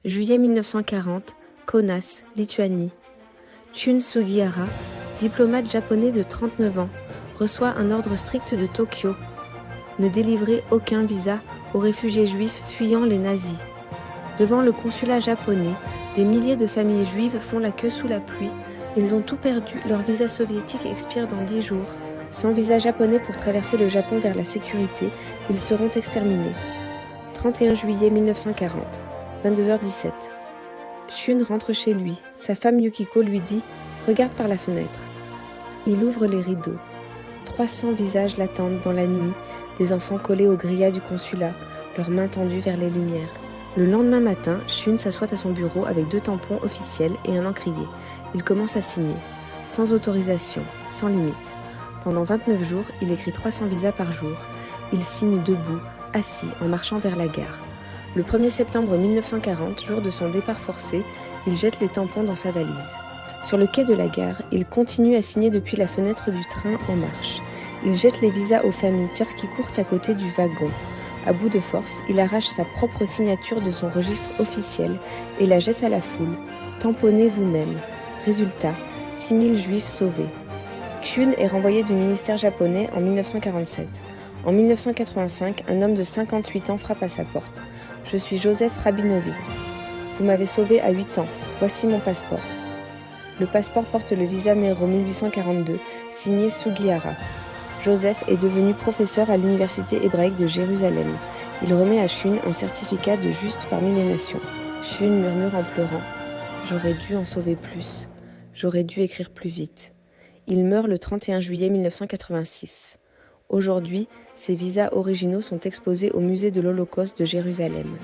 Juillet 1940, Kaunas, Lituanie. Shun Sugihara, diplomate japonais de 39 ans, reçoit un ordre strict de Tokyo. Ne délivrer aucun visa aux réfugiés juifs fuyant les nazis. Devant le consulat japonais, des milliers de familles juives font la queue sous la pluie. Ils ont tout perdu, leur visa soviétique expire dans 10 jours. Sans visa japonais pour traverser le Japon vers la sécurité, ils seront exterminés. 31 juillet 1940, 22h17. Shun rentre chez lui. Sa femme Yukiko lui dit « Regarde par la fenêtre ». Il ouvre les rideaux. 300 visages l'attendent dans la nuit, des enfants collés aux grillas du consulat, leurs mains tendues vers les lumières. Le lendemain matin, Shun s'assoit à son bureau avec 2 tampons officiels et un encrier. Il commence à signer, sans autorisation, sans limite. Pendant 29 jours, il écrit 300 visas par jour. Il signe debout, assis, en marchant vers la gare. Le 1er septembre 1940, jour de son départ forcé, il jette les tampons dans sa valise. Sur le quai de la gare, il continue à signer depuis la fenêtre du train en marche. Il jette les visas aux familles turques qui courent à côté du wagon. À bout de force, il arrache sa propre signature de son registre officiel et la jette à la foule. Tamponnez vous-même. Résultat, 6000 juifs sauvés. Shun est renvoyé du ministère japonais en 1947. En 1985, un homme de 58 ans frappe à sa porte. « Je suis Joseph Rabinovitz. Vous m'avez sauvé à 8 ans. Voici mon passeport. » Le passeport porte le visa Nero 1842, signé Sugihara. Joseph est devenu professeur à l'université hébraïque de Jérusalem. Il remet à Shun un certificat de juste parmi les nations. Shun murmure en pleurant « J'aurais dû en sauver plus. J'aurais dû écrire plus vite. » Il meurt le 31 juillet 1986. Aujourd'hui, ses visas originaux sont exposés au musée de l'Holocauste de Jérusalem.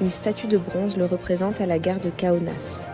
Une statue de bronze le représente à la gare de Kaunas.